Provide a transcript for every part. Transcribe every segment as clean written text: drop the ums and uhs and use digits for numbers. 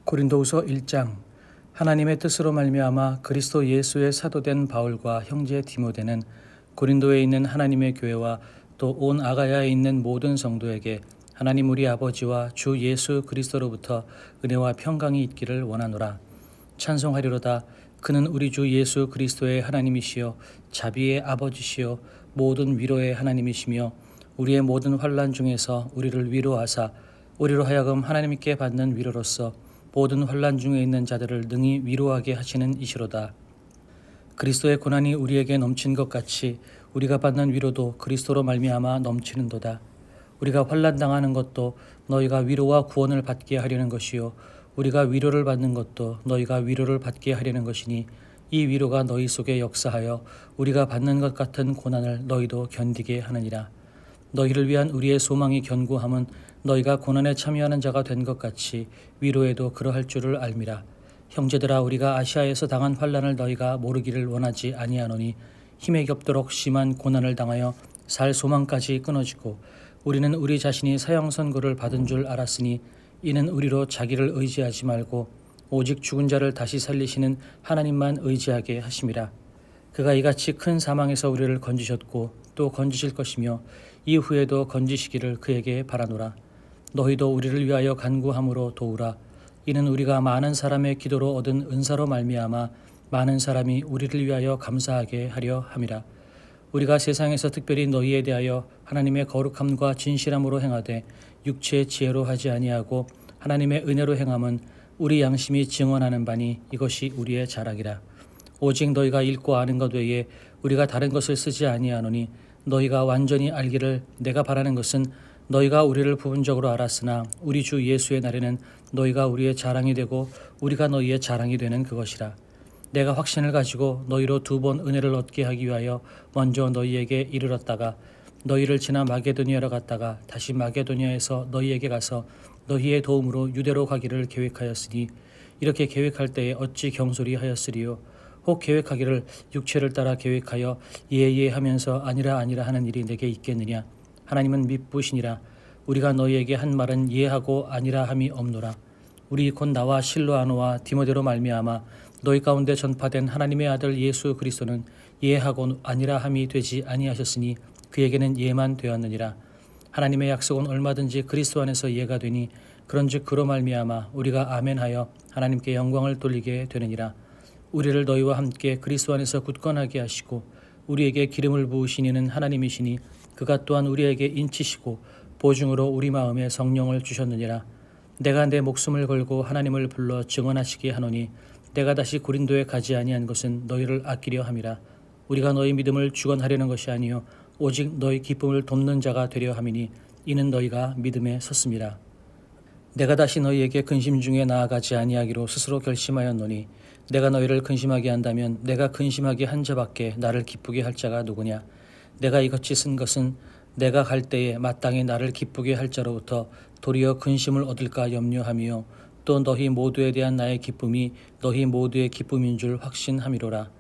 고린도후서 1장. 하나님의 뜻으로 말미암아 그리스도 예수의 사도된 바울과 형제 디모데는 고린도에 있는 하나님의 교회와 또 온 아가야에 있는 모든 성도에게 하나님 우리 아버지와 주 예수 그리스도로부터 은혜와 평강이 있기를 원하노라. 찬송하리로다. 그는 우리 주 예수 그리스도의 하나님이시요 자비의 아버지시요 모든 위로의 하나님이시며 우리의 모든 환난 중에서 우리를 위로하사 우리로 하여금 하나님께 받는 위로로서 모든 환난 중에 있는 자들을 능히 위로하게 하시는 이시로다. 그리스도의 고난이 우리에게 넘친 것 같이 우리가 받는 위로도 그리스도로 말미암아 넘치는도다. 우리가 환난 당하는 것도 너희가 위로와 구원을 받게 하려는 것이요 우리가 위로를 받는 것도 너희가 위로를 받게 하려는 것이니 이 위로가 너희 속에 역사하여 우리가 받는 것 같은 고난을 너희도 견디게 하느니라. 너희를 위한 우리의 소망이 견고함은 너희가 고난에 참여하는 자가 된 것 같이 위로에도 그러할 줄을 알미라. 형제들아, 우리가 아시아에서 당한 환난을 너희가 모르기를 원하지 아니하노니 힘에 겹도록 심한 고난을 당하여 살 소망까지 끊어지고 우리는 우리 자신이 사형 선고를 받은 줄 알았으니 이는 우리로 자기를 의지하지 말고 오직 죽은 자를 다시 살리시는 하나님만 의지하게 하심이라. 그가 이같이 큰 사망에서 우리를 건지셨고 또 건지실 것이며 이후에도 건지시기를 그에게 바라노라. 너희도 우리를 위하여 간구함으로 도우라. 이는 우리가 많은 사람의 기도로 얻은 은사로 말미암아 많은 사람이 우리를 위하여 감사하게 하려 함이라. 우리가 세상에서 특별히 너희에 대하여 하나님의 거룩함과 진실함으로 행하되 육체의 지혜로 하지 아니하고 하나님의 은혜로 행함은 우리 양심이 증언하는 바니 이것이 우리의 자랑이라. 오직 너희가 읽고 아는 것 외에 우리가 다른 것을 쓰지 아니하노니 너희가 완전히 알기를 내가 바라는 것은 너희가 우리를 부분적으로 알았으나 우리 주 예수의 날에는 너희가 우리의 자랑이 되고 우리가 너희의 자랑이 되는 그것이라. 내가 확신을 가지고 너희로 2번 은혜를 얻게 하기 위하여 먼저 너희에게 이르렀다가 너희를 지나 마게도니아로 갔다가 다시 마게도니아에서 너희에게 가서 너희의 도움으로 유대로 가기를 계획하였으니 이렇게 계획할 때에 어찌 경솔히 하였으리요. 혹 계획하기를 육체를 따라 계획하여 예예 하면서 아니라 아니라 하는 일이 내게 있겠느냐. 하나님은 미쁘시니라. 우리가 너희에게 한 말은 예하고 아니라 함이 없노라. 우리 곧 나와 실로아노와 디모데로 말미암아 너희 가운데 전파된 하나님의 아들 예수 그리스도는 예하고 아니라 함이 되지 아니하셨으니 그에게는 예만 되었느니라. 하나님의 약속은 얼마든지 그리스도 안에서 예가 되니 그런즉 그로 말미암아 우리가 아멘하여 하나님께 영광을 돌리게 되느니라. 우리를 너희와 함께 그리스도 안에서 굳건하게 하시고 우리에게 기름을 부으신 이는 하나님이시니 그가 또한 우리에게 인치시고 보증으로 우리 마음에 성령을 주셨느니라. 내가 내 목숨을 걸고 하나님을 불러 증언하시게 하노니 내가 다시 고린도에 가지 아니한 것은 너희를 아끼려 함이라. 우리가 너희 믿음을 주관하려는 것이 아니요 오직 너희 기쁨을 돕는 자가 되려 함이니 이는 너희가 믿음에 섰음이라. 내가 다시 너희에게 근심 중에 나아가지 아니하기로 스스로 결심하였노니 내가 너희를 근심하게 한다면 내가 근심하게 한 자밖에 나를 기쁘게 할 자가 누구냐. 내가 이같이 쓴 것은 내가 갈 때에 마땅히 나를 기쁘게 할 자로부터 도리어 근심을 얻을까 염려하며 또 너희 모두에 대한 나의 기쁨이 너희 모두의 기쁨인 줄 확신함이로라.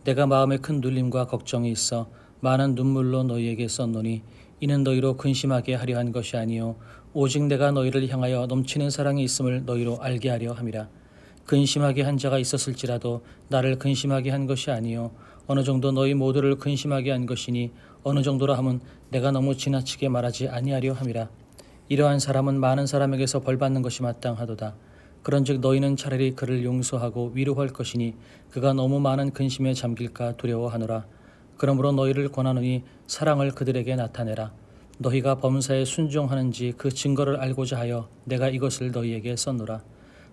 내가 마음에 큰 눌림과 걱정이 있어 많은 눈물로 너희에게 썼노니 이는 너희로 근심하게 하려 한 것이 아니요 오직 내가 너희를 향하여 넘치는 사랑이 있음을 너희로 알게 하려 함이라. 근심하게 한 자가 있었을지라도 나를 근심하게 한 것이 아니요 어느 정도 너희 모두를 근심하게 한 것이니 어느 정도라 함은 내가 너무 지나치게 말하지 아니하려 함이라. 이러한 사람은 많은 사람에게서 벌받는 것이 마땅하도다. 그런즉 너희는 차라리 그를 용서하고 위로할 것이니 그가 너무 많은 근심에 잠길까 두려워하노라. 그러므로 너희를 권하노니 사랑을 그들에게 나타내라. 너희가 범사에 순종하는지 그 증거를 알고자 하여 내가 이것을 너희에게 썼노라.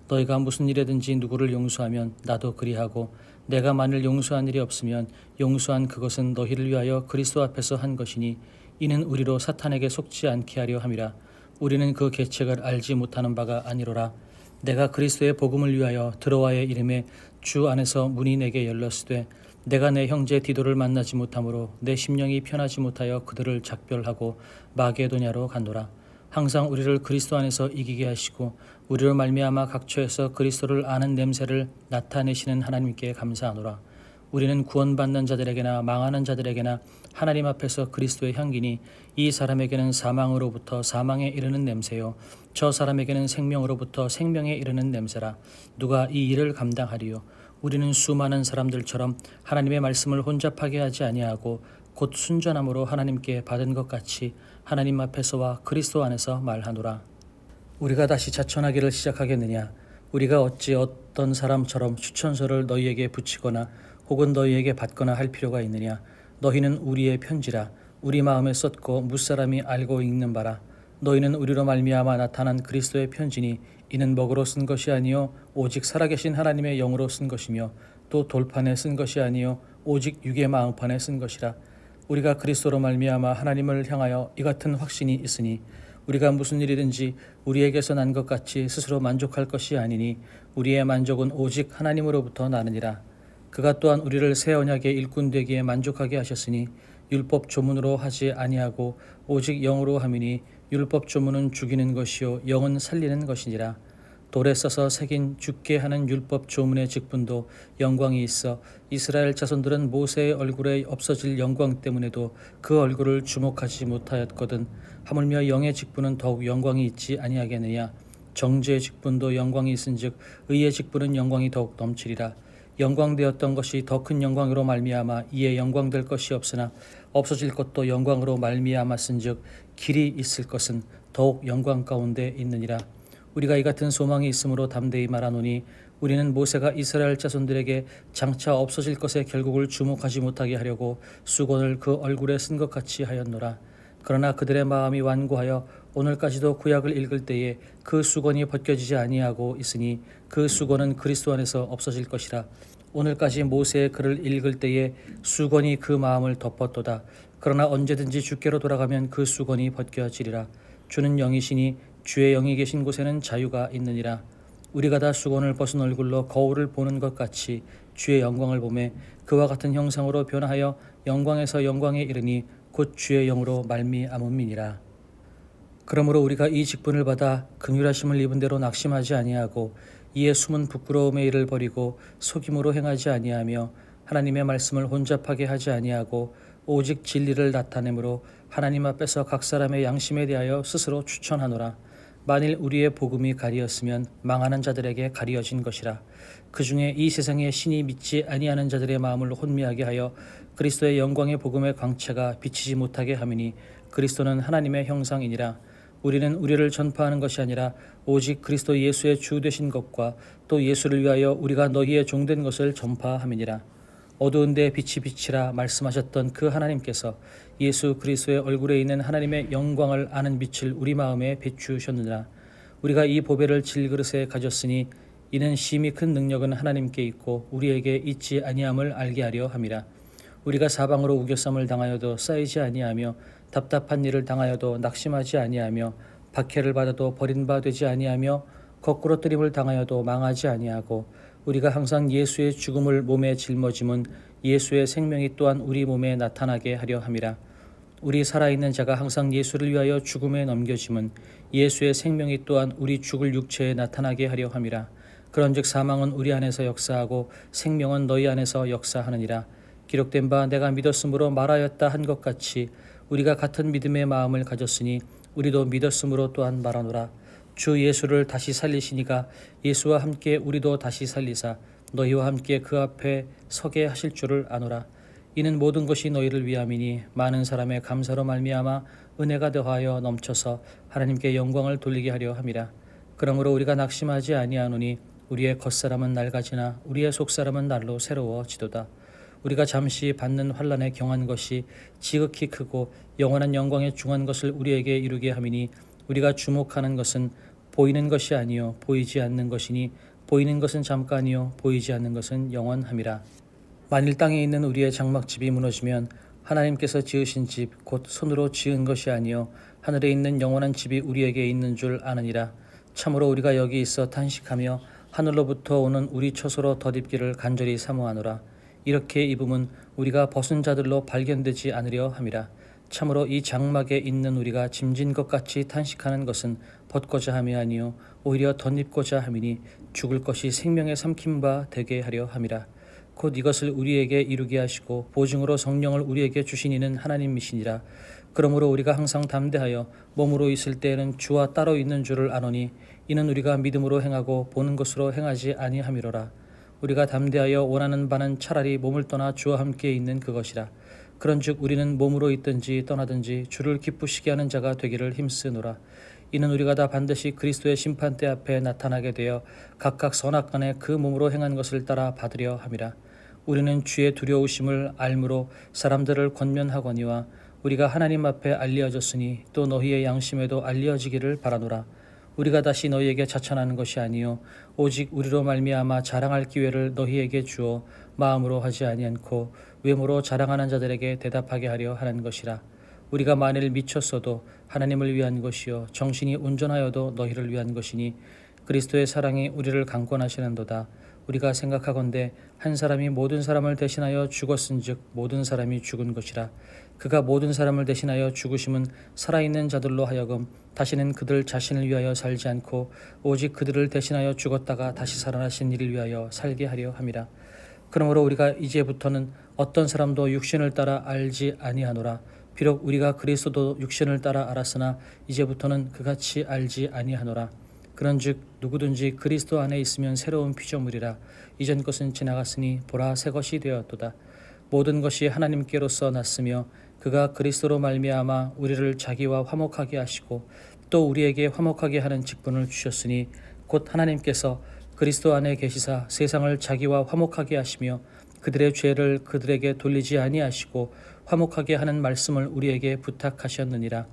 너희가 무슨 일에든지 누구를 용서하면 나도 그리하고 내가 만일 용서한 일이 없으면 용서한 그것은 너희를 위하여 그리스도 앞에서 한 것이니 이는 우리로 사탄에게 속지 않게 하려 함이라. 우리는 그 계책을 알지 못하는 바가 아니로라. 내가 그리스도의 복음을 위하여 드로아의 이름에 주 안에서 문이 내게 열렸으되 내가 내 형제 디도를 만나지 못하므로 내 심령이 편하지 못하여 그들을 작별하고 마게도냐로 간노라. 항상 우리를 그리스도 안에서 이기게 하시고 우리로 말미암아 각처에서 그리스도를 아는 냄새를 나타내시는 하나님께 감사하노라. 우리는 구원받는 자들에게나 망하는 자들에게나 하나님 앞에서 그리스도의 향기니 이 사람에게는 사망으로부터 사망에 이르는 냄새요 저 사람에게는 생명으로부터 생명에 이르는 냄새라. 누가 이 일을 감당하리요? 우리는 수많은 사람들처럼 하나님의 말씀을 혼잡하게 하지 아니하고 곧 순전함으로 하나님께 받은 것 같이 하나님 앞에서와 그리스도 안에서 말하노라. 우리가 다시 자천하기를 시작하겠느냐? 우리가 어찌 어떤 사람처럼 추천서를 너희에게 붙이거나 혹은 너희에게 받거나 할 필요가 있느냐? 너희는 우리의 편지라. 우리 마음에 썼고 무사람이 알고 읽는 바라. 너희는 우리로 말미암아 나타난 그리스도의 편지니 이는 먹으로 쓴 것이 아니요 오직 살아계신 하나님의 영으로 쓴 것이며 또 돌판에 쓴 것이 아니요 오직 육의 마음판에 쓴 것이라. 우리가 그리스도로 말미암아 하나님을 향하여 이 같은 확신이 있으니 우리가 무슨 일이든지 우리에게서 난 것 같이 스스로 만족할 것이 아니니 우리의 만족은 오직 하나님으로부터 나느니라. 그가 또한 우리를 새 언약의 일꾼 되기에 만족하게 하셨으니 율법 조문으로 하지 아니하고 오직 영으로 함이니 율법 조문은 죽이는 것이요 영은 살리는 것이니라. 돌에 써서 새긴 죽게 하는 율법 조문의 직분도 영광이 있어 이스라엘 자손들은 모세의 얼굴에 없어질 영광 때문에도 그 얼굴을 주목하지 못하였거든. 하물며 영의 직분은 더욱 영광이 있지 아니하겠느냐. 정죄의 직분도 영광이 있은즉 의의 직분은 영광이 더욱 넘치리라. 영광되었던 것이 더 큰 영광으로 말미암아 이에 영광될 것이 없으나 없어질 것도 영광으로 말미암았은즉 길이 있을 것은 더욱 영광 가운데 있느니라. 우리가 이 같은 소망이 있으므로 담대히 말하노니 우리는 모세가 이스라엘 자손들에게 장차 없어질 것의 결국을 주목하지 못하게 하려고 수건을 그 얼굴에 쓴 것 같이 하였노라. 그러나 그들의 마음이 완고하여 오늘까지도 구약을 읽을 때에 그 수건이 벗겨지지 아니하고 있으니 그 수건은 그리스도 안에서 없어질 것이라. 오늘까지 모세의 글을 읽을 때에 수건이 그 마음을 덮었도다. 그러나 언제든지 주께로 돌아가면 그 수건이 벗겨지리라. 주는 영이시니 주의 영이 계신 곳에는 자유가 있느니라. 우리가 다 수건을 벗은 얼굴로 거울을 보는 것 같이 주의 영광을 보매 그와 같은 형상으로 변화하여 영광에서 영광에 이르니 곧 주의 영으로 말미암음이니라. 그러므로 우리가 이 직분을 받아 긍휼하심을 입은 대로 낙심하지 아니하고 이에 숨은 부끄러움의 일을 버리고 속임으로 행하지 아니하며 하나님의 말씀을 혼잡하게 하지 아니하고 오직 진리를 나타내므로 하나님 앞에서 각 사람의 양심에 대하여 스스로 추천하노라. 만일 우리의 복음이 가리었으면 망하는 자들에게 가리어진 것이라. 그 중에 이 세상의 신이 믿지 아니하는 자들의 마음을 혼미하게 하여 그리스도의 영광의 복음의 광채가 비치지 못하게 함이니 그리스도는 하나님의 형상이니라. 우리는 우리를 전파하는 것이 아니라 오직 그리스도 예수의 주 되신 것과 또 예수를 위하여 우리가 너희의 종된 것을 전파함이니라. 어두운 데 빛이 비치라 말씀하셨던 그 하나님께서 예수 그리스도의 얼굴에 있는 하나님의 영광을 아는 빛을 우리 마음에 비추셨느니라. 우리가 이 보배를 질그릇에 가졌으니 이는 심히 큰 능력은 하나님께 있고 우리에게 있지 아니함을 알게 하려 함이라. 우리가 사방으로 우겨쌈을 당하여도 쌓이지 아니하며 답답한 일을 당하여도 낙심하지 아니하며 박해를 받아도 버린 바 되지 아니하며 거꾸로 뜨림을 당하여도 망하지 아니하고 우리가 항상 예수의 죽음을 몸에 짊어짐은 예수의 생명이 또한 우리 몸에 나타나게 하려 함이라. 우리 살아있는 자가 항상 예수를 위하여 죽음에 넘겨짐은 예수의 생명이 또한 우리 죽을 육체에 나타나게 하려 함이라. 그런즉 사망은 우리 안에서 역사하고 생명은 너희 안에서 역사하느니라. 기록된 바 내가 믿었으므로 말하였다 한 것 같이 우리가 같은 믿음의 마음을 가졌으니 우리도 믿었으므로 또한 말하노라. 주 예수를 다시 살리시니가 예수와 함께 우리도 다시 살리사 너희와 함께 그 앞에 서게 하실 줄을 아노라. 이는 모든 것이 너희를 위함이니 많은 사람의 감사로 말미암아 은혜가 더하여 넘쳐서 하나님께 영광을 돌리게 하려 함이라. 그러므로 우리가 낙심하지 아니하노니 우리의 겉사람은 낡아지나 우리의 속사람은 날로 새로워지도다. 우리가 잠시 받는 환난에 경한 것이 지극히 크고 영원한 영광에 중한 것을 우리에게 이루게 함이니 우리가 주목하는 것은 보이는 것이 아니요 보이지 않는 것이니 보이는 것은 잠깐이요 보이지 않는 것은 영원함이라. 만일 땅에 있는 우리의 장막집이 무너지면 하나님께서 지으신 집 곧 손으로 지은 것이 아니요 하늘에 있는 영원한 집이 우리에게 있는 줄 아느니라. 참으로 우리가 여기 있어 탄식하며 하늘로부터 오는 우리 처소로 덧입기를 간절히 사모하노라. 이렇게 입음은 우리가 벗은 자들로 발견되지 않으려 함이라. 참으로 이 장막에 있는 우리가 짐진 것 같이 탄식하는 것은 벗고자 함이 아니요 오히려 덧입고자 함이니 죽을 것이 생명의 삼킴 바 되게 하려 함이라. 곧 이것을 우리에게 이루게 하시고 보증으로 성령을 우리에게 주신 이는 하나님이시니라. 그러므로 우리가 항상 담대하여 몸으로 있을 때에는 주와 따로 있는 줄을 아노니 이는 우리가 믿음으로 행하고 보는 것으로 행하지 아니함이로라. 우리가 담대하여 원하는 바는 차라리 몸을 떠나 주와 함께 있는 그것이라. 그런즉 우리는 몸으로 있든지 떠나든지 주를 기쁘시게 하는 자가 되기를 힘쓰노라. 이는 우리가 다 반드시 그리스도의 심판대 앞에 나타나게 되어 각각 선악간에 그 몸으로 행한 것을 따라 받으려 함이라. 우리는 주의 두려우심을 알므로 사람들을 권면하거니와 우리가 하나님 앞에 알려졌으니 또 너희의 양심에도 알려지기를 바라노라. 우리가 다시 너희에게 자천하는 것이 아니요 오직 우리로 말미암아 자랑할 기회를 너희에게 주어 마음으로 하지 아니않고 외모로 자랑하는 자들에게 대답하게 하려 하는 것이라. 우리가 만일 미쳤어도 하나님을 위한 것이요 정신이 온전하여도 너희를 위한 것이니 그리스도의 사랑이 우리를 강권하시는도다. 우리가 생각하건대 한 사람이 모든 사람을 대신하여 죽었은즉 모든 사람이 죽은 것이라. 그가 모든 사람을 대신하여 죽으심은 살아있는 자들로 하여금 다시는 그들 자신을 위하여 살지 않고 오직 그들을 대신하여 죽었다가 다시 살아나신 이를 위하여 살게 하려 함이라. 그러므로 우리가 이제부터는 어떤 사람도 육신을 따라 알지 아니하노라. 비록 우리가 그리스도도 육신을 따라 알았으나 이제부터는 그같이 알지 아니하노라. 그런즉 누구든지 그리스도 안에 있으면 새로운 피조물이라. 이전 것은 지나갔으니 보라 새 것이 되었도다. 모든 것이 하나님께로서 났으며 그가 그리스도로 말미암아 우리를 자기와 화목하게 하시고 또 우리에게 화목하게 하는 직분을 주셨으니 곧 하나님께서 그리스도 안에 계시사 세상을 자기와 화목하게 하시며 그들의 죄를 그들에게 돌리지 아니하시고 화목하게 하는 말씀을 우리에게 부탁하셨느니라.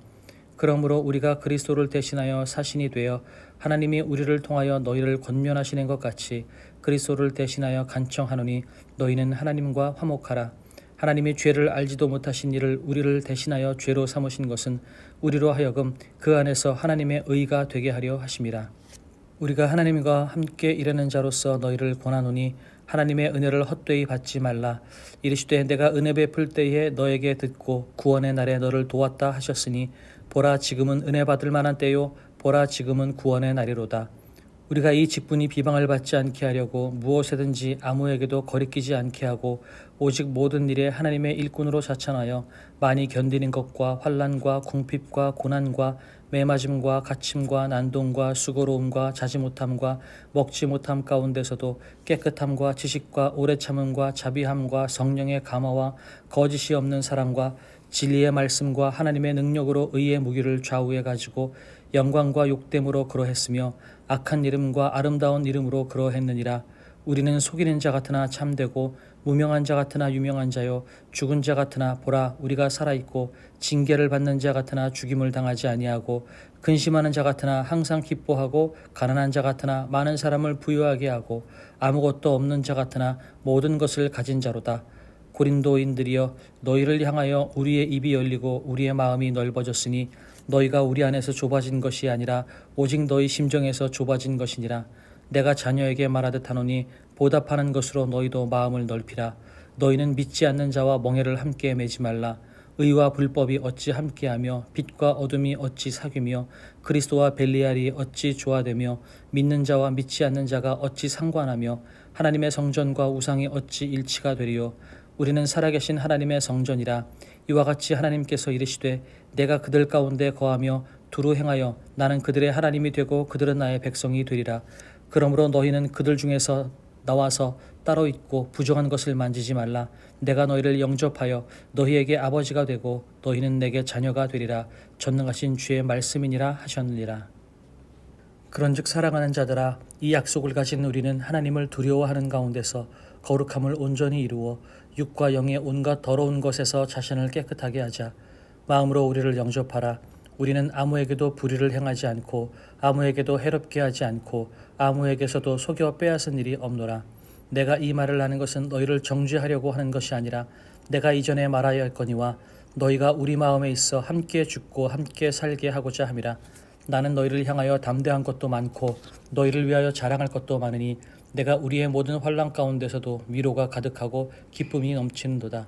그러므로 우리가 그리스도를 대신하여 사신이 되어 하나님이 우리를 통하여 너희를 권면하시는 것 같이 그리스도를 대신하여 간청하노니 너희는 하나님과 화목하라. 하나님이 죄를 알지도 못하신 이를 우리를 대신하여 죄로 삼으신 것은 우리로 하여금 그 안에서 하나님의 의가 되게 하려 하심이라. 우리가 하나님과 함께 일하는 자로서 너희를 권하노니 하나님의 은혜를 헛되이 받지 말라. 이르시되 내가 은혜 베풀 때에 너에게 듣고 구원의 날에 너를 도왔다 하셨으니 보라 지금은 은혜 받을 만한 때요 보라 지금은 구원의 날이로다. 우리가 이 직분이 비방을 받지 않게 하려고 무엇에든지 아무에게도 거리끼지 않게 하고 오직 모든 일에 하나님의 일꾼으로 자천하여 많이 견디는 것과 환난과 궁핍과 고난과 매맞음과 갇힘과 난동과 수고로움과 자지 못함과 먹지 못함 가운데서도 깨끗함과 지식과 오래 참음과 자비함과 성령의 감화와 거짓이 없는 사랑과 진리의 말씀과 하나님의 능력으로 의의 무기를 좌우해 가지고 영광과 욕됨으로 그러했으며 악한 이름과 아름다운 이름으로 그러했느니라. 우리는 속이는 자 같으나 참되고 무명한 자 같으나 유명한 자요 죽은 자 같으나 보라 우리가 살아있고 징계를 받는 자 같으나 죽임을 당하지 아니하고 근심하는 자 같으나 항상 기뻐하고 가난한 자 같으나 많은 사람을 부유하게 하고 아무것도 없는 자 같으나 모든 것을 가진 자로다. 고린도인들이여 너희를 향하여 우리의 입이 열리고 우리의 마음이 넓어졌으니 너희가 우리 안에서 좁아진 것이 아니라 오직 너희 심정에서 좁아진 것이니라. 내가 자녀에게 말하듯 하노니 보답하는 것으로 너희도 마음을 넓히라. 너희는 믿지 않는 자와 멍에를 함께 매지 말라. 의와 불법이 어찌 함께하며 빛과 어둠이 어찌 사귀며 그리스도와 벨리알이 어찌 조화되며 믿는 자와 믿지 않는 자가 어찌 상관하며 하나님의 성전과 우상이 어찌 일치가 되리요. 우리는 살아계신 하나님의 성전이라. 이와 같이 하나님께서 이르시되 내가 그들 가운데 거하며 두루 행하여 나는 그들의 하나님이 되고 그들은 나의 백성이 되리라. 그러므로 너희는 그들 중에서 나와서 따로 있고 부정한 것을 만지지 말라. 내가 너희를 영접하여 너희에게 아버지가 되고 너희는 내게 자녀가 되리라. 전능하신 주의 말씀이니라 하셨느니라. 그런즉 사랑하는 자들아 이 약속을 가진 우리는 하나님을 두려워하는 가운데서 거룩함을 온전히 이루어 육과 영의 온갖 더러운 것에서 자신을 깨끗하게 하자. 마음으로 우리를 영접하라. 우리는 아무에게도 불의를 행하지 않고 아무에게도 해롭게 하지 않고 아무에게서도 속여 빼앗은 일이 없노라. 내가 이 말을 하는 것은 너희를 정죄하려고 하는 것이 아니라 내가 이전에 말하여 했거니와 너희가 우리 마음에 있어 함께 죽고 함께 살게 하고자 함이라. 나는 너희를 향하여 담대한 것도 많고 너희를 위하여 자랑할 것도 많으니 내가 우리의 모든 환난 가운데서도 위로가 가득하고 기쁨이 넘치는도다.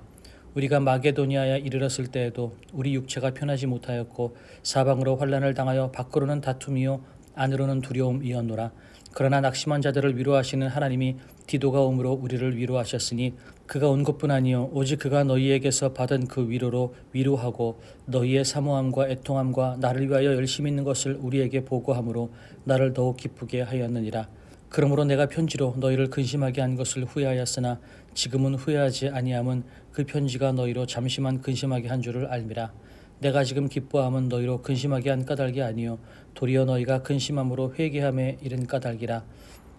우리가 마게도니아에 이르렀을 때에도 우리 육체가 편하지 못하였고 사방으로 환난을 당하여 밖으로는 다툼이요 안으로는 두려움이었노라. 그러나 낙심한 자들을 위로하시는 하나님이 디도가 오므로 우리를 위로하셨으니 그가 온 것뿐 아니요 오직 그가 너희에게서 받은 그 위로로 위로하고 너희의 사모함과 애통함과 나를 위하여 열심히 있는 것을 우리에게 보고함으로 나를 더욱 기쁘게 하였느니라. 그러므로 내가 편지로 너희를 근심하게 한 것을 후회하였으나 지금은 후회하지 아니함은 그 편지가 너희로 잠시만 근심하게 한 줄을 알미라. 내가 지금 기뻐함은 너희로 근심하게 한 까닭이 아니요 도리어 너희가 근심함으로 회개함에 이른 까닭이라.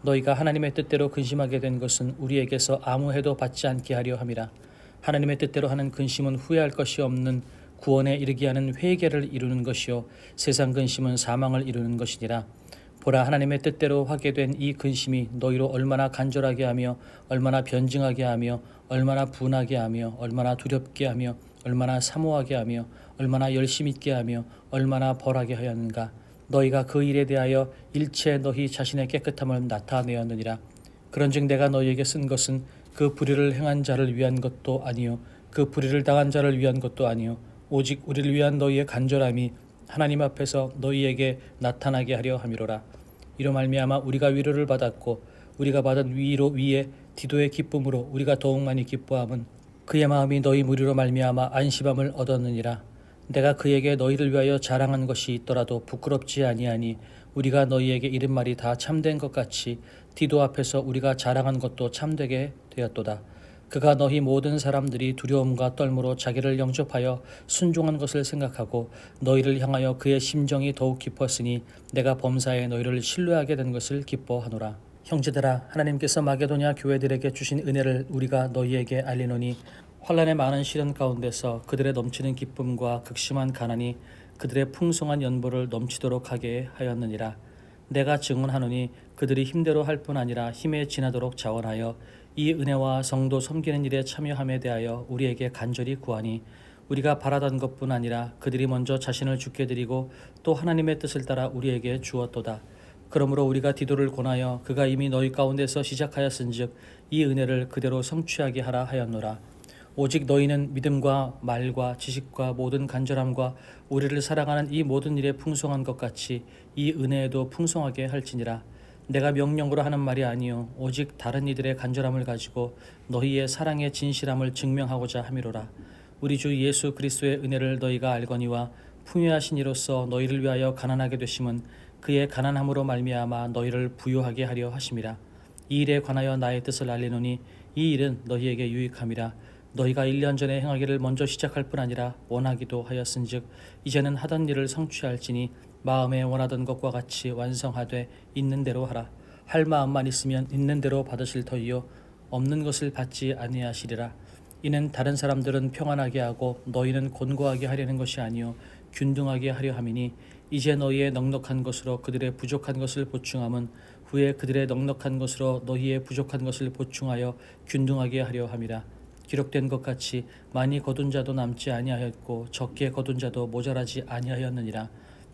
너희가 하나님의 뜻대로 근심하게 된 것은 우리에게서 아무 해도 받지 않게 하려 함이라. 하나님의 뜻대로 하는 근심은 후회할 것이 없는 구원에 이르게 하는 회개를 이루는 것이요 세상 근심은 사망을 이루는 것이니라. 보라, 하나님의 뜻대로 하게 된 이 근심이 너희로 얼마나 간절하게 하며 얼마나 변증하게 하며 얼마나 분하게 하며 얼마나 두렵게 하며 얼마나 사모하게 하며 얼마나 열심 있게 하며 얼마나 벌하게 하였는가. 너희가 그 일에 대하여 일체 너희 자신의 깨끗함을 나타내었느니라. 그런즉 내가 너희에게 쓴 것은 그 불의를 행한 자를 위한 것도 아니요 그 불의를 당한 자를 위한 것도 아니요 오직 우리를 위한 너희의 간절함이 하나님 앞에서 너희에게 나타나게 하려 함이로라. 이로 말미암아 우리가 위로를 받았고 우리가 받은 위로 위에 디도의 기쁨으로 우리가 더욱 많이 기뻐함은 그의 마음이 너희 무리로 말미암아 안심함을 얻었느니라. 내가 그에게 너희를 위하여 자랑한 것이 있더라도 부끄럽지 아니하니 우리가 너희에게 이른 말이 다 참된 것 같이 디도 앞에서 우리가 자랑한 것도 참되게 되었도다. 그가 너희 모든 사람들이 두려움과 떨므로 자기를 영접하여 순종한 것을 생각하고 너희를 향하여 그의 심정이 더욱 깊었으니 내가 범사에 너희를 신뢰하게 된 것을 기뻐하노라. 형제들아, 하나님께서 마게도냐 교회들에게 주신 은혜를 우리가 너희에게 알리노니 환난의 많은 시련 가운데서 그들의 넘치는 기쁨과 극심한 가난이 그들의 풍성한 연보를 넘치도록 하게 하였느니라. 내가 증언하노니 그들이 힘대로 할 뿐 아니라 힘에 지나도록 자원하여 이 은혜와 성도 섬기는 일에 참여함에 대하여 우리에게 간절히 구하니 우리가 바라던 것뿐 아니라 그들이 먼저 자신을 주께 드리고 또 하나님의 뜻을 따라 우리에게 주었도다. 그러므로 우리가 디도를 권하여 그가 이미 너희 가운데서 시작하였은즉 이 은혜를 그대로 성취하게 하라 하였노라. 오직 너희는 믿음과 말과 지식과 모든 간절함과 우리를 사랑하는 이 모든 일에 풍성한 것 같이 이 은혜에도 풍성하게 할지니라. 내가 명령으로 하는 말이 아니요 오직 다른 이들의 간절함을 가지고 너희의 사랑의 진실함을 증명하고자 함이로라. 우리 주 예수 그리스도의 은혜를 너희가 알거니와 풍요하신 이로써 너희를 위하여 가난하게 되심은 그의 가난함으로 말미암아 너희를 부유하게 하려 하심이라. 이 일에 관하여 나의 뜻을 알리노니 이 일은 너희에게 유익함이라. 너희가 1년 전에 행하기를 먼저 시작할 뿐 아니라 원하기도 하였은즉 이제는 하던 일을 성취할지니 마음에 원하던 것과 같이 완성하되 있는 대로 하라. 할 마음만 있으면 있는 대로 받으실 터이요 없는 것을 받지 아니하시리라. 이는 다른 사람들은 평안하게 하고 너희는 곤고하게 하려는 것이 아니요 균등하게 하려 함이니 이제 너희의 넉넉한 것으로 그들의 부족한 것을 보충함은 후에 그들의 넉넉한 것으로 너희의 부족한 것을 보충하여 균등하게 하려 함이라. 기록된 것 같이 많이 거둔 자도 남지 아니하였고 적게 거둔 자도 모자라지 아니하였느니라.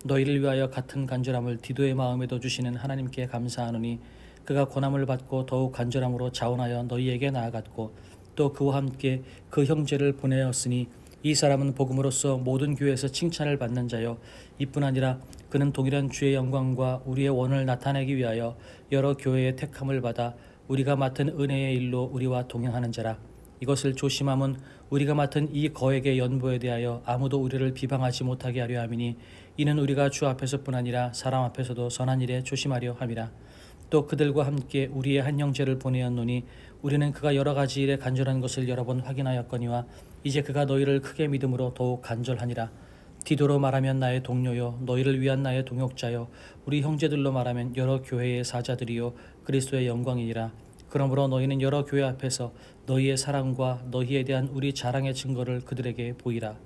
너희를 위하여 같은 간절함을 디도의 마음에도 주시는 하나님께 감사하노니 그가 권함을 받고 더욱 간절함으로 자원하여 너희에게 나아갔고 또 그와 함께 그 형제를 보내었으니 이 사람은 복음으로써 모든 교회에서 칭찬을 받는 자요 이뿐 아니라 그는 동일한 주의 영광과 우리의 원을 나타내기 위하여 여러 교회의 택함을 받아 우리가 맡은 은혜의 일로 우리와 동행하는 자라. 이것을 조심함은 우리가 맡은 이 거액의 연보에 대하여 아무도 우리를 비방하지 못하게 하려 함이니 이는 우리가 주 앞에서뿐 아니라 사람 앞에서도 선한 일에 조심하려 함이라. 또 그들과 함께 우리의 한 형제를 보내었노니 우리는 그가 여러 가지 일에 간절한 것을 여러 번 확인하였거니와 이제 그가 너희를 크게 믿음으로 더욱 간절하니라. 디도로 말하면 나의 동료요 너희를 위한 나의 동역자요 우리 형제들로 말하면 여러 교회의 사자들이요 그리스도의 영광이니라. 그러므로 너희는 여러 교회 앞에서 너희의 사랑과 너희에 대한 우리 자랑의 증거를 그들에게 보이라.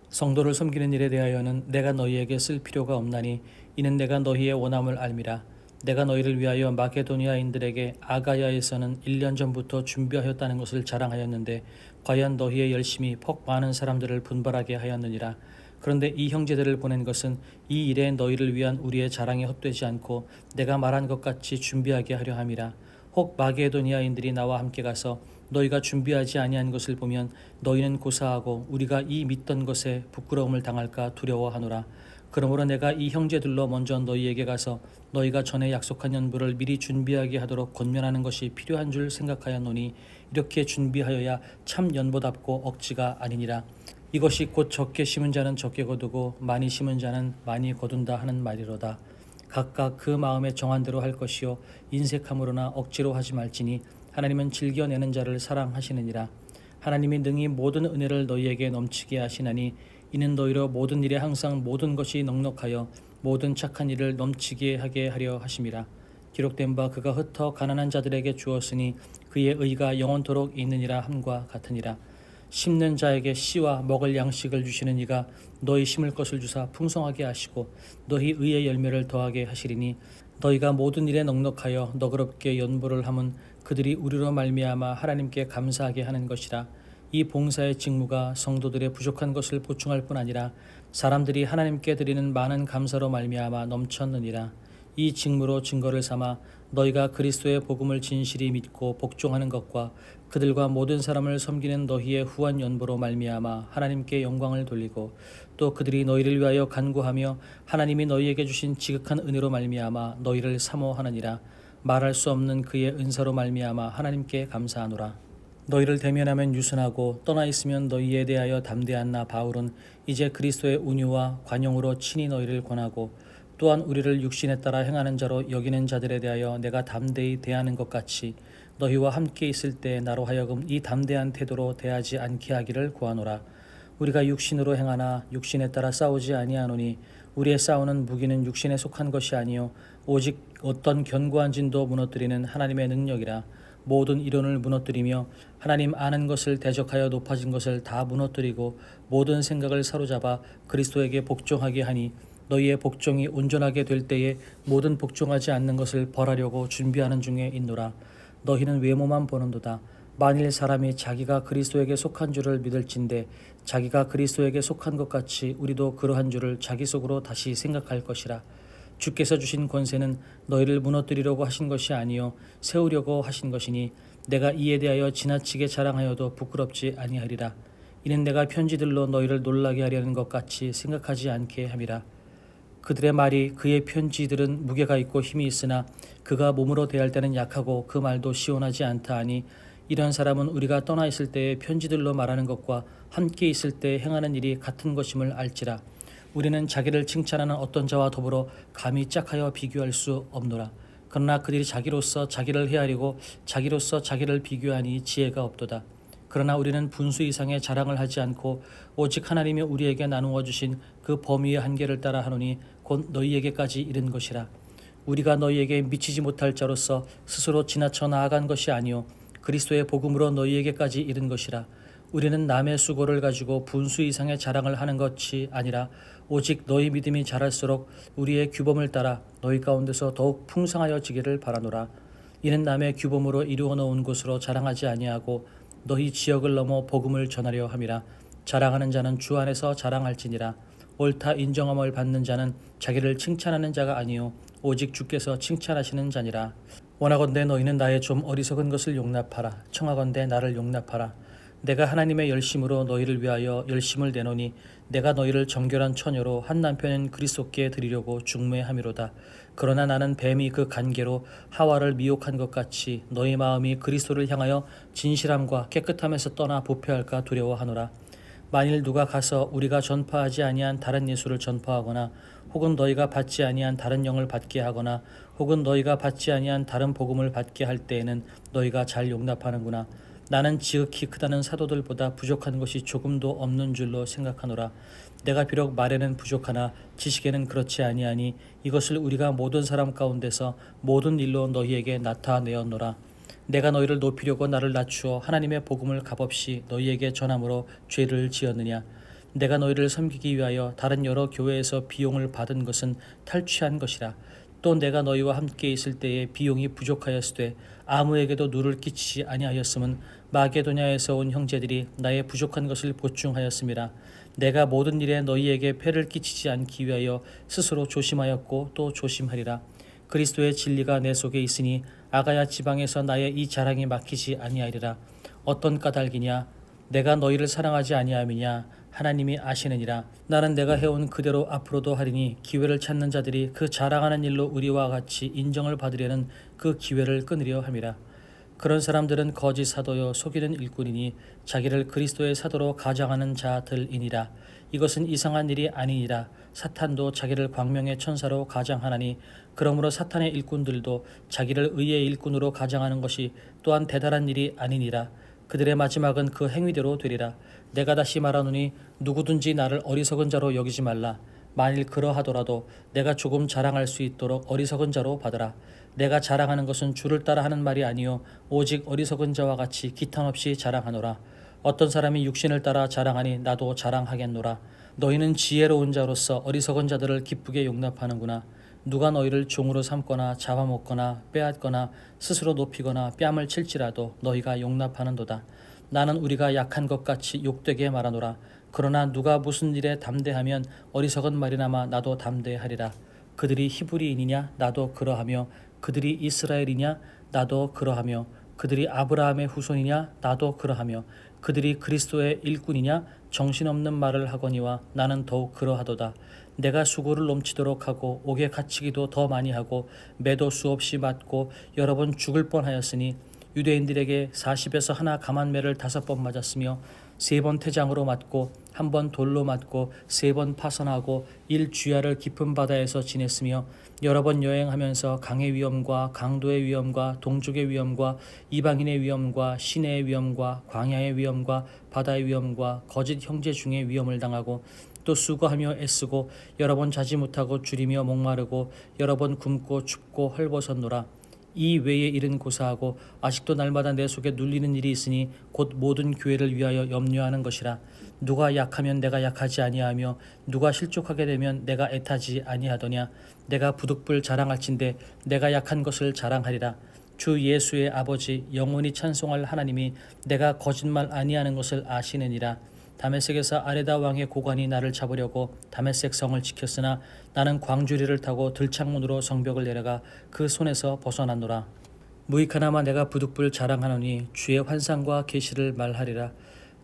성도를 섬기는 일에 대하여는 내가 너희에게 쓸 필요가 없나니 이는 내가 너희의 원함을 알미라. 내가 너희를 위하여 마게도니아인들에게 아가야에서는 1년 전부터 준비하였다는 것을 자랑하였는데 과연 너희의 열심이 폭 많은 사람들을 분발하게 하였느니라. 그런데 이 형제들을 보낸 것은 이 일에 너희를 위한 우리의 자랑이 헛되지 않고 내가 말한 것 같이 준비하게 하려 함이라. 혹 마게도니아인들이 나와 함께 가서 너희가 준비하지 아니한 것을 보면 너희는 고사하고 우리가 이 믿던 것에 부끄러움을 당할까 두려워하노라. 그러므로 내가 이 형제들로 먼저 너희에게 가서 너희가 전에 약속한 연부를 미리 준비하게 하도록 권면하는 것이 필요한 줄 생각하였노니 이렇게 준비하여야 참 연보답고 억지가 아니니라. 이것이 곧 적게 심은 자는 적게 거두고 많이 심은 자는 많이 거둔다 하는 말이로다. 각각 그 마음에 정한 대로 할 것이요 인색함으로나 억지로 하지 말지니 하나님은 즐겨내는 자를 사랑하시느니라. 하나님이 능히 모든 은혜를 너희에게 넘치게 하시나니 이는 너희로 모든 일에 항상 모든 것이 넉넉하여 모든 착한 일을 넘치게 하게 하려 하심이라. 기록된 바 그가 흩어 가난한 자들에게 주었으니 그의 의가 영원토록 있느니라 함과 같으니라. 심는 자에게 씨와 먹을 양식을 주시는 이가 너희 심을 것을 주사 풍성하게 하시고 너희 의의 열매를 더하게 하시리니 너희가 모든 일에 넉넉하여 너그럽게 연보를 함은 그들이 우리로 말미암아 하나님께 감사하게 하는 것이라. 이 봉사의 직무가 성도들의 부족한 것을 보충할 뿐 아니라 사람들이 하나님께 드리는 많은 감사로 말미암아 넘쳤느니라. 이 직무로 증거를 삼아 너희가 그리스도의 복음을 진실히 믿고 복종하는 것과 그들과 모든 사람을 섬기는 너희의 후한 연보로 말미암아 하나님께 영광을 돌리고 또 그들이 너희를 위하여 간구하며 하나님이 너희에게 주신 지극한 은혜로 말미암아 너희를 사모하느니라. 말할 수 없는 그의 은사로 말미암아 하나님께 감사하노라. 너희를 대면하면 유순하고 떠나 있으면 너희에 대하여 담대한 나 바울은 이제 그리스도의 운유와 관용으로 친히 너희를 권하고 또한 우리를 육신에 따라 행하는 자로 여기는 자들에 대하여 내가 담대히 대하는 것 같이 너희와 함께 있을 때 나로 하여금 이 담대한 태도로 대하지 않게 하기를 구하노라. 우리가 육신으로 행하나 육신에 따라 싸우지 아니하노니 우리의 싸우는 무기는 육신에 속한 것이 아니요 오직 어떤 견고한 진도 무너뜨리는 하나님의 능력이라. 모든 이론을 무너뜨리며 하나님 아는 것을 대적하여 높아진 것을 다 무너뜨리고 모든 생각을 사로잡아 그리스도에게 복종하게 하니 너희의 복종이 온전하게 될 때에 모든 복종하지 않는 것을 벌하려고 준비하는 중에 있노라. 너희는 외모만 보는도다. 만일 사람이 자기가 그리스도에게 속한 줄을 믿을진대 자기가 그리스도에게 속한 것 같이 우리도 그러한 줄을 자기 속으로 다시 생각할 것이라. 주께서 주신 권세는 너희를 무너뜨리려고 하신 것이 아니요 세우려고 하신 것이니 내가 이에 대하여 지나치게 자랑하여도 부끄럽지 아니하리라. 이는 내가 편지들로 너희를 놀라게 하려는 것 같이 생각하지 않게 함이라. 그들의 말이 그의 편지들은 무게가 있고 힘이 있으나 그가 몸으로 대할 때는 약하고 그 말도 시원하지 않다 하니 이런 사람은 우리가 떠나 있을 때의 편지들로 말하는 것과 함께 있을 때 행하는 일이 같은 것임을 알지라. 우리는 자기를 칭찬하는 어떤 자와 더불어 감히 짝하여 비교할 수 없노라. 그러나 그들이 자기로서 자기를 헤아리고 자기로서 자기를 비교하니 지혜가 없도다. 그러나 우리는 분수 이상의 자랑을 하지 않고 오직 하나님이 우리에게 나누어 주신 그 범위의 한계를 따라 하노니 곧 너희에게까지 이른 것이라. 우리가 너희에게 미치지 못할 자로서 스스로 지나쳐 나아간 것이 아니요 그리스도의 복음으로 너희에게까지 이른 것이라. 우리는 남의 수고를 가지고 분수 이상의 자랑을 하는 것이 아니라 오직 너희 믿음이 자랄수록 우리의 규범을 따라 너희 가운데서 더욱 풍성하여지기를 바라노라. 이는 남의 규범으로 이루어 놓은 것으로 자랑하지 아니하고 너희 지역을 넘어 복음을 전하려 함이라. 자랑하는 자는 주 안에서 자랑할지니라. 옳다 인정함을 받는 자는 자기를 칭찬하는 자가 아니요 오직 주께서 칭찬하시는 자니라. 원하건대 너희는 나의 좀 어리석은 것을 용납하라. 청하건대 나를 용납하라. 내가 하나님의 열심으로 너희를 위하여 열심을 내노니 내가 너희를 정결한 처녀로 한 남편인 그리스도께 드리려고 중매함이로다. 그러나 나는 뱀이 그 간계로 하와를 미혹한 것 같이 너희 마음이 그리스도를 향하여 진실함과 깨끗함에서 떠나 부패할까 두려워하노라. 만일 누가 가서 우리가 전파하지 아니한 다른 예수를 전파하거나 혹은 너희가 받지 아니한 다른 영을 받게 하거나 혹은 너희가 받지 아니한 다른 복음을 받게 할 때에는 너희가 잘 용납하는구나. 나는 지극히 크다는 사도들보다 부족한 것이 조금도 없는 줄로 생각하노라. 내가 비록 말에는 부족하나 지식에는 그렇지 아니하니 이것을 우리가 모든 사람 가운데서 모든 일로 너희에게 나타내었노라. 내가 너희를 높이려고 나를 낮추어 하나님의 복음을 값없이 너희에게 전함으로 죄를 지었느냐. 내가 너희를 섬기기 위하여 다른 여러 교회에서 비용을 받은 것은 탈취한 것이라. 또 내가 너희와 함께 있을 때에 비용이 부족하였으되 아무에게도 누를 끼치지 아니하였음은 마게도냐에서 온 형제들이 나의 부족한 것을 보충하였음이라. 내가 모든 일에 너희에게 폐를 끼치지 않기 위하여 스스로 조심하였고 또 조심하리라. 그리스도의 진리가 내 속에 있으니 아가야 지방에서 나의 이 자랑이 막히지 아니하리라. 어떤 까닭이냐? 내가 너희를 사랑하지 아니함이냐? 하나님이 아시느니라. 나는 내가 해온 그대로 앞으로도 하리니 기회를 찾는 자들이 그 자랑하는 일로 우리와 같이 인정을 받으려는 그 기회를 끊으려 함이라. 그런 사람들은 거짓 사도요 속이는 일꾼이니 자기를 그리스도의 사도로 가장하는 자들이니라. 이것은 이상한 일이 아니니라. 사탄도 자기를 광명의 천사로 가장하나니 그러므로 사탄의 일꾼들도 자기를 의의 일꾼으로 가장하는 것이 또한 대단한 일이 아니니라. 그들의 마지막은 그 행위대로 되리라. 내가 다시 말하노니 누구든지 나를 어리석은 자로 여기지 말라. 만일 그러하더라도 내가 조금 자랑할 수 있도록 어리석은 자로 받으라. 내가 자랑하는 것은 주를 따라 하는 말이 아니요 오직 어리석은 자와 같이 기탄 없이 자랑하노라. 어떤 사람이 육신을 따라 자랑하니 나도 자랑하겠노라. 너희는 지혜로운 자로서 어리석은 자들을 기쁘게 용납하는구나. 누가 너희를 종으로 삼거나 잡아먹거나 빼앗거나 스스로 높이거나 뺨을 칠지라도 너희가 용납하는도다. 나는 우리가 약한 것 같이 욕되게 말하노라. 그러나 누가 무슨 일에 담대하면 어리석은 말이나마 나도 담대하리라. 그들이 히브리인이냐 나도 그러하며 그들이 이스라엘이냐 나도 그러하며 그들이 아브라함의 후손이냐 나도 그러하며 그들이 그리스도의 일꾼이냐 정신없는 말을 하거니와 나는 더욱 그러하도다. 내가 수고를 넘치도록 하고 옥에 갇히기도 더 많이 하고 매도 수없이 맞고 여러 번 죽을 뻔하였으니 유대인들에게 40에서 하나 감한매를 5번 맞았으며 3번 태장으로 맞고 1번 돌로 맞고 3번 파선하고 1주야를 깊은 바다에서 지냈으며 여러 번 여행하면서 강의 위험과 강도의 위험과 동족의 위험과 이방인의 위험과 시내의 위험과 광야의 위험과 바다의 위험과 거짓 형제 중에 위험을 당하고 또 수고하며 애쓰고 여러 번 자지 못하고 줄이며 목마르고 여러 번 굶고 춥고 헐벗었노라. 이 외의 일은 고사하고 아직도 날마다 내 속에 눌리는 일이 있으니 곧 모든 교회를 위하여 염려하는 것이라. 누가 약하면 내가 약하지 아니하며 누가 실족하게 되면 내가 애타지 아니하더냐. 내가 부득불 자랑할진대 내가 약한 것을 자랑하리라. 주 예수의 아버지 영원히 찬송할 하나님이 내가 거짓말 아니하는 것을 아시느니라. 다메섹에서 아레다 왕의 고관이 나를 잡으려고 다메섹 성을 지켰으나 나는 광주리를 타고 들창문으로 성벽을 내려가 그 손에서 벗어났노라. 무익하나마 내가 부득불 자랑하노니 주의 환상과 계시를 말하리라.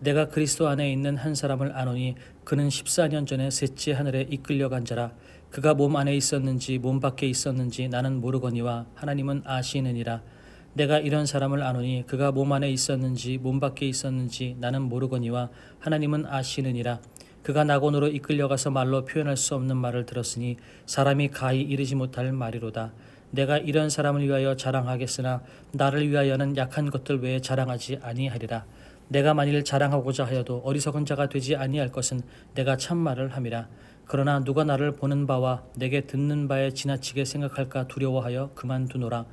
내가 그리스도 안에 있는 한 사람을 아노니 그는 14년 전에 셋째 하늘에 이끌려간 자라. 그가 몸 안에 있었는지 몸 밖에 있었는지 나는 모르거니와 하나님은 아시느니라. 내가 이런 사람을 아노니 그가 몸 안에 있었는지 몸 밖에 있었는지 나는 모르거니와 하나님은 아시느니라. 그가 낙원으로 이끌려가서 말로 표현할 수 없는 말을 들었으니 사람이 가히 이르지 못할 말이로다. 내가 이런 사람을 위하여 자랑하겠으나 나를 위하여는 약한 것들 외에 자랑하지 아니하리라. 내가 만일 자랑하고자 하여도 어리석은 자가 되지 아니할 것은 내가 참말을 함이라. 그러나 누가 나를 보는 바와 내게 듣는 바에 지나치게 생각할까 두려워하여 그만두노라.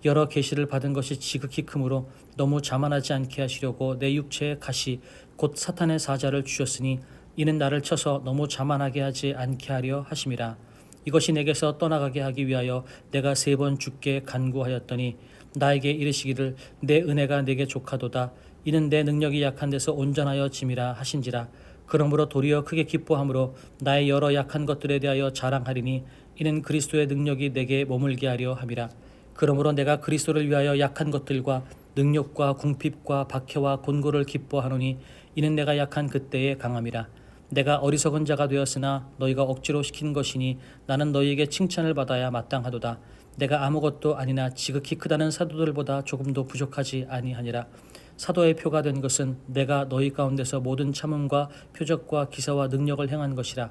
여러 계시를 받은 것이 지극히 크므로 너무 자만하지 않게 하시려고 내 육체의 가시 곧 사탄의 사자를 주셨으니 이는 나를 쳐서 너무 자만하게 하지 않게 하려 하심이라. 이것이 내게서 떠나가게 하기 위하여 내가 3번 주께 간구하였더니 나에게 이르시기를 내 은혜가 내게 족하도다. 이는 내 능력이 약한 데서 온전하여 짐이라 하신지라. 그러므로 도리어 크게 기뻐함으로 나의 여러 약한 것들에 대하여 자랑하리니 이는 그리스도의 능력이 내게 머물게 하려 함이라. 그러므로 내가 그리스도를 위하여 약한 것들과 능력과 궁핍과 박해와 곤고를 기뻐하노니 이는 내가 약한 그때의 강함이라. 내가 어리석은 자가 되었으나 너희가 억지로 시킨 것이니 나는 너희에게 칭찬을 받아야 마땅하도다. 내가 아무것도 아니나 지극히 크다는 사도들보다 조금도 부족하지 아니하니라. 사도의 표가 된 것은 내가 너희 가운데서 모든 참음과 표적과 기사와 능력을 행한 것이라.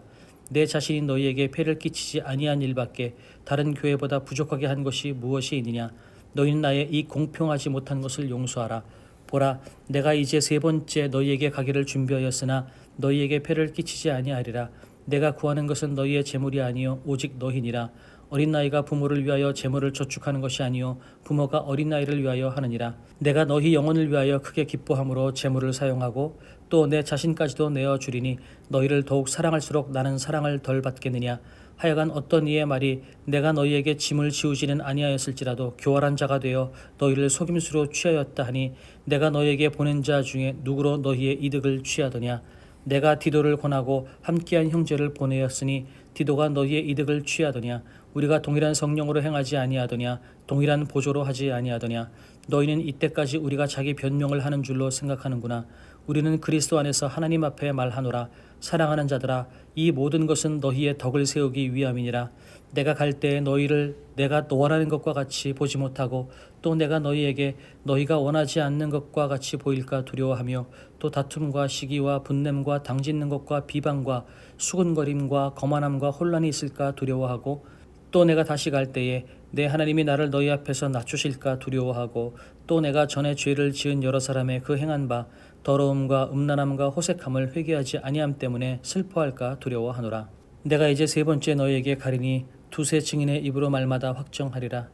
내 자신이 너희에게 폐를 끼치지 아니한 일밖에 다른 교회보다 부족하게 한 것이 무엇이 있느냐. 너희는 나의 이 공평하지 못한 것을 용서하라. 보라, 내가 이제 3번째 너희에게 가기를 준비하였으나 너희에게 폐를 끼치지 아니하리라. 내가 구하는 것은 너희의 재물이 아니요 오직 너희니라. 어린 나이가 부모를 위하여 재물을 저축하는 것이 아니요 부모가 어린 나이를 위하여 하느니라. 내가 너희 영혼을 위하여 크게 기뻐함으로 재물을 사용하고 또 내 자신까지도 내어 주리니 너희를 더욱 사랑할수록 나는 사랑을 덜 받겠느냐. 하여간 어떤 이의 말이 내가 너희에게 짐을 지우지는 아니하였을지라도 교활한 자가 되어 너희를 속임수로 취하였다 하니 내가 너희에게 보낸 자 중에 누구로 너희의 이득을 취하더냐. 내가 디도를 권하고 함께한 형제를 보내었으니 디도가 너희의 이득을 취하더냐. 우리가 동일한 성령으로 행하지 아니하더냐. 동일한 보조로 하지 아니하더냐. 너희는 이때까지 우리가 자기 변명을 하는 줄로 생각하는구나. 우리는 그리스도 안에서 하나님 앞에 말하노라. 사랑하는 자들아, 이 모든 것은 너희의 덕을 세우기 위함이니라. 내가 갈 때에 너희를 내가 원하는 것과 같이 보지 못하고 또 내가 너희에게 너희가 원하지 않는 것과 같이 보일까 두려워하며 또 다툼과 시기와 분냄과 당짓는 것과 비방과 수군거림과 거만함과 혼란이 있을까 두려워하고 또 내가 다시 갈 때에 내 하나님이 나를 너희 앞에서 낮추실까 두려워하고 또 내가 전에 죄를 지은 여러 사람의 그 행한 바 더러움과 음란함과 호색함을 회개하지 아니함 때문에 슬퍼할까 두려워하노라. 내가 이제 세 번째 너희에게 가리니 두세 증인의 입으로 말마다 확정하리라.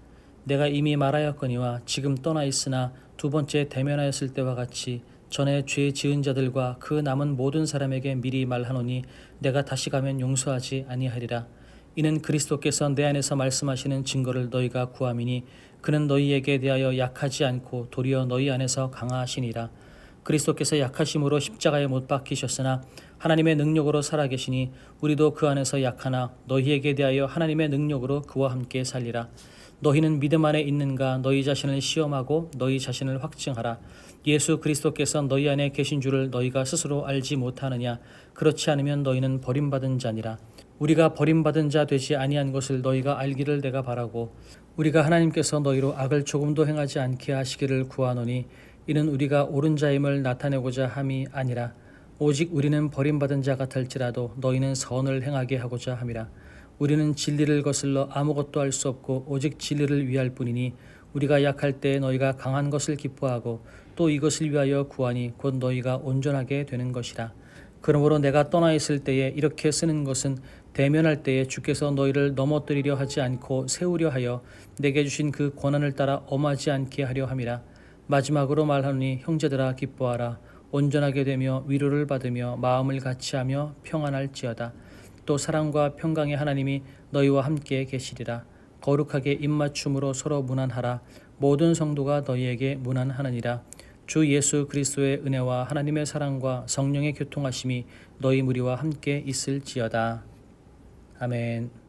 내가 이미 말하였거니와 지금 떠나 있으나 두 번째 대면하였을 때와 같이 전에 죄 지은 자들과 그 남은 모든 사람에게 미리 말하노니 내가 다시 가면 용서하지 아니하리라. 이는 그리스도께서 내 안에서 말씀하시는 증거를 너희가 구함이니 그는 너희에게 대하여 약하지 않고 도리어 너희 안에서 강하시니라. 그리스도께서 약하심으로 십자가에 못 박히셨으나 하나님의 능력으로 살아계시니 우리도 그 안에서 약하나 너희에게 대하여 하나님의 능력으로 그와 함께 살리라. 너희는 믿음 안에 있는가? 너희 자신을 시험하고 너희 자신을 확증하라. 예수 그리스도께서 너희 안에 계신 줄을 너희가 스스로 알지 못하느냐? 그렇지 않으면 너희는 버림받은 자니라. 우리가 버림받은 자 되지 아니한 것을 너희가 알기를 내가 바라고 우리가 하나님께서 너희로 악을 조금도 행하지 않게 하시기를 구하노니 이는 우리가 옳은 자임을 나타내고자 함이 아니라 오직 우리는 버림받은 자 같을지라도 너희는 선을 행하게 하고자 함이라. 우리는 진리를 거슬러 아무것도 할 수 없고 오직 진리를 위할 뿐이니 우리가 약할 때 너희가 강한 것을 기뻐하고 또 이것을 위하여 구하니 곧 너희가 온전하게 되는 것이라. 그러므로 내가 떠나 있을 때에 이렇게 쓰는 것은 대면할 때에 주께서 너희를 넘어뜨리려 하지 않고 세우려 하여 내게 주신 그 권한을 따라 엄하지 않게 하려 함이라. 마지막으로 말하노니 형제들아 기뻐하라. 온전하게 되며 위로를 받으며 마음을 같이하며 평안할지어다. 또 사랑과 평강의 하나님이 너희와 함께 계시리라. 거룩하게 입맞춤으로 서로 문안하라. 모든 성도가 너희에게 문안하느니라. 주 예수 그리스도의 은혜와 하나님의 사랑과 성령의 교통하심이 너희 무리와 함께 있을지어다. 아멘.